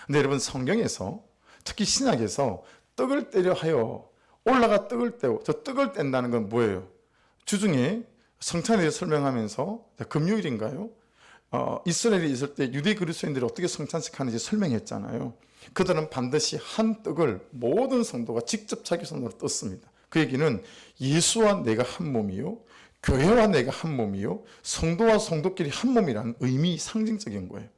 근데 여러분 성경에서 특히 신약에서 떡을 떼려 하여 올라가 떡을 떼고 저 떡을 뗀다는 건 뭐예요? 주중에 성찬에 대해 설명하면서 금요일인가요? 이스라엘에 있을 때 유대 그리스도인들이 어떻게 성찬식 하는지 설명했잖아요. 그들은 반드시 한 떡을 모든 성도가 직접 자기 손으로 떴습니다. 그 얘기는 예수와 내가 한 몸이요 교회와 내가 한 몸이요 성도와 성도끼리 한 몸이라는 의미 상징적인 거예요.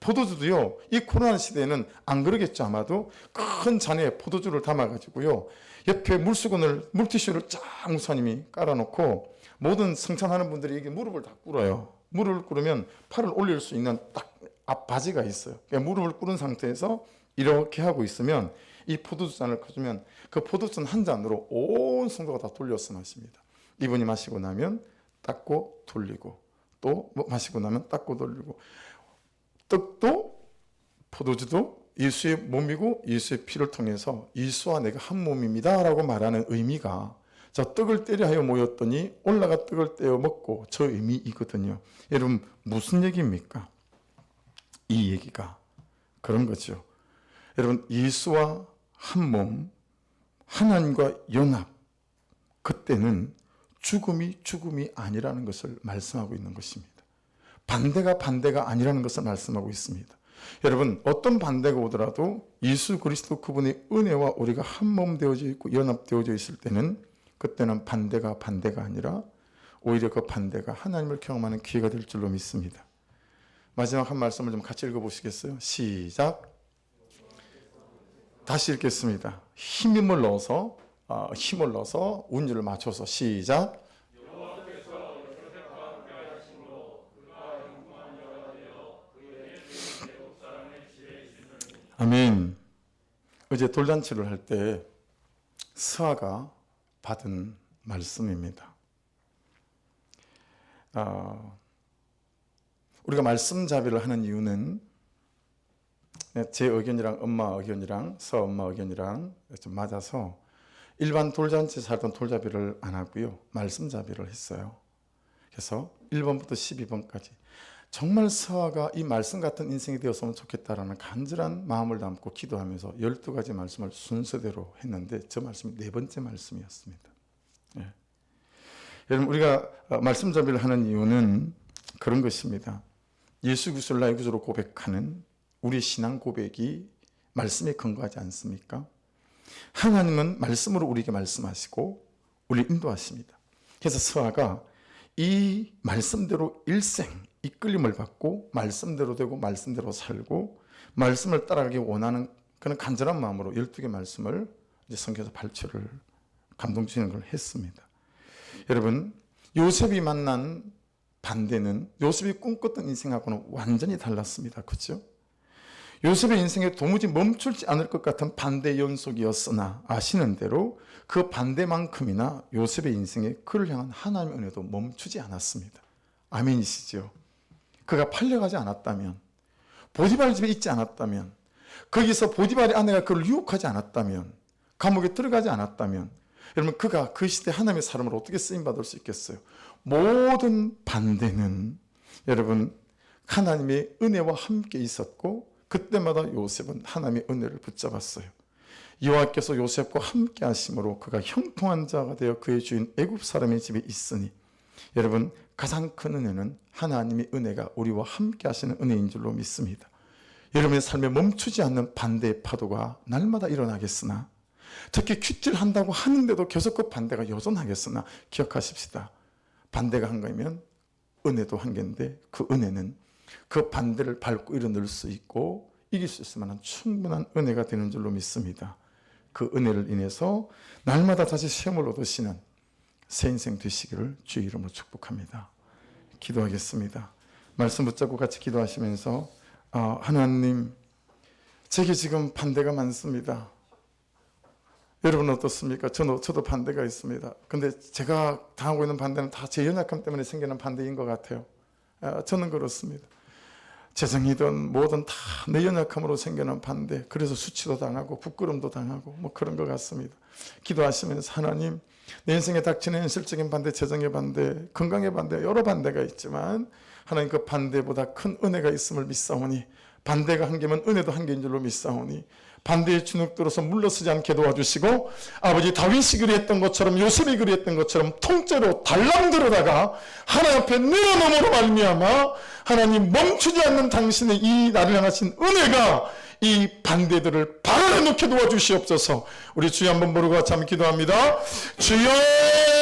포도주도요 이 코로나 시대에는 안 그러겠죠. 아마도 큰 잔에 포도주를 담아가지고요 옆에 물티슈를 쫙 목사님이 깔아놓고 모든 성찬하는 분들이 이게 무릎을 다 꿇어요. 무릎을 꿇으면 팔을 올릴 수 있는 딱 앞 바지가 있어요. 그러니까 무릎을 꿇은 상태에서 이렇게 하고 있으면 이 포도주 잔을 커주면 그 포도주 한 잔으로 온 성도가 다 돌려서 마십니다. 이분이 마시고 나면 닦고 돌리고 또 마시고 나면 닦고 돌리고 떡도 포도주도 예수의 몸이고 예수의 피를 통해서 예수와 내가 한 몸입니다 라고 말하는 의미가 자 떡을 떼려 하여 모였더니 올라가 떡을 떼어 먹고 저 의미이거든요. 여러분 무슨 얘기입니까? 이 얘기가 그런 거죠. 여러분 예수와 한 몸 하나님과 연합 그때는 죽음이 아니라는 것을 말씀하고 있는 것입니다. 반대가 아니라는 것을 말씀하고 있습니다. 여러분 어떤 반대가 오더라도 예수 그리스도 그분의 은혜와 우리가 한 몸 되어져 있고 연합되어져 있을 때는 그때는 반대가 아니라 오히려 그 반대가 하나님을 경험하는 기회가 될 줄로 믿습니다. 마지막 한 말씀을 좀 같이 읽어보시겠어요? 시작. 다시 읽겠습니다. 힘을 넣어서 운율을 맞춰서 시작. 아멘. 어제 돌잔치를 할 때 스아가 받은 말씀입니다. 우리가 말씀 자비를 하는 이유는 제 의견이랑 엄마 의견이랑 서엄마 의견이랑 좀 맞아서 일반 돌잔치 살던 돌자비를 안 하고요. 말씀 자비를 했어요. 그래서 1번부터 12번까지 정말 서아가 이 말씀 같은 인생이 되었으면 좋겠다라는 간절한 마음을 담고 기도하면서 12가지 말씀을 순서대로 했는데 저 말씀이 4번째 말씀이었습니다. 예. 여러분 우리가 말씀 자비를 하는 이유는 그런 것입니다. 예수 그리스도를 나의 구주로 고백하는 우리 신앙 고백이 말씀에 근거하지 않습니까? 하나님은 말씀으로 우리에게 말씀하시고 우리 인도하십니다. 그래서 서아가 이 말씀대로 일생 이끌림을 받고 말씀대로 되고 말씀대로 살고 말씀을 따라가기 원하는 그런 간절한 마음으로 12개 말씀을 이제 성경에서 발표를 감동 주시는 걸 했습니다. 여러분 요셉이 만난 반대는 요셉이 꿈꿨던 인생하고는 완전히 달랐습니다. 그렇죠? 요셉의 인생에 도무지 멈추지 않을 것 같은 반대 연속이었으나 아시는 대로 그 반대만큼이나 요셉의 인생에 그를 향한 하나님의 은혜도 멈추지 않았습니다. 아멘이시죠? 그가 팔려가지 않았다면 보디발 집에 있지 않았다면, 거기서 보디발의 아내가 그를 유혹하지 않았다면, 감옥에 들어가지 않았다면, 여러분 그가 그 시대 하나님의 사람으로 어떻게 쓰임받을 수 있겠어요? 모든 반대는 여러분 하나님의 은혜와 함께 있었고, 그때마다 요셉은 하나님의 은혜를 붙잡았어요. 여호와께서 요셉과 함께 하심으로 그가 형통한 자가 되어 그의 주인 애굽 사람의 집에 있으니, 여러분 가장 큰 은혜는 하나님의 은혜가 우리와 함께 하시는 은혜인 줄로 믿습니다. 여러분의 삶에 멈추지 않는 반대의 파도가 날마다 일어나겠으나, 특히 큐티를 한다고 하는데도 계속 그 반대가 여전하겠으나 기억하십시다. 반대가 한 거면 은혜도 한 개인데, 그 은혜는 그 반대를 밟고 일어날 수 있고 이길 수 있을 만한 충분한 은혜가 되는 줄로 믿습니다. 그 은혜를 인해서 날마다 다시 시험을 얻으시는 새 인생 되시기를 주의 이름으로 축복합니다. 기도하겠습니다. 말씀 붙잡고 같이 기도하시면서, 하나님, 제게 지금 반대가 많습니다. 여러분 어떻습니까? 저도 반대가 있습니다. 근데 제가 당하고 있는 반대는 다 제 연약함 때문에 생기는 반대인 것 같아요. 저는 그렇습니다. 재정이든 뭐든 다 내 연약함으로 생기는 반대, 그래서 수치도 당하고 부끄럼도 당하고 뭐 그런 것 같습니다. 기도하시면서, 하나님, 내 인생에 닥치는 현실적인 반대, 재정의 반대, 건강의 반대, 여러 반대가 있지만 하나님 그 반대보다 큰 은혜가 있음을 믿사오니, 반대가 한 개면 은혜도 한 개인 줄로 믿사오니 반대의 주눅들어서 물러서지 않게 도와주시고, 아버지 다윗이 그리했던 것처럼, 요셉이 그리했던 것처럼 통째로 달랑들어다가 하나님 앞에 내어놓음으로 말미암아 하나님 멈추지 않는 당신의 이 나를 향하신 은혜가 이 반대들을 발아내 놓게 도와주시옵소서. 우리 주여 한번 부르고 같이 한번 기도합니다. 주여!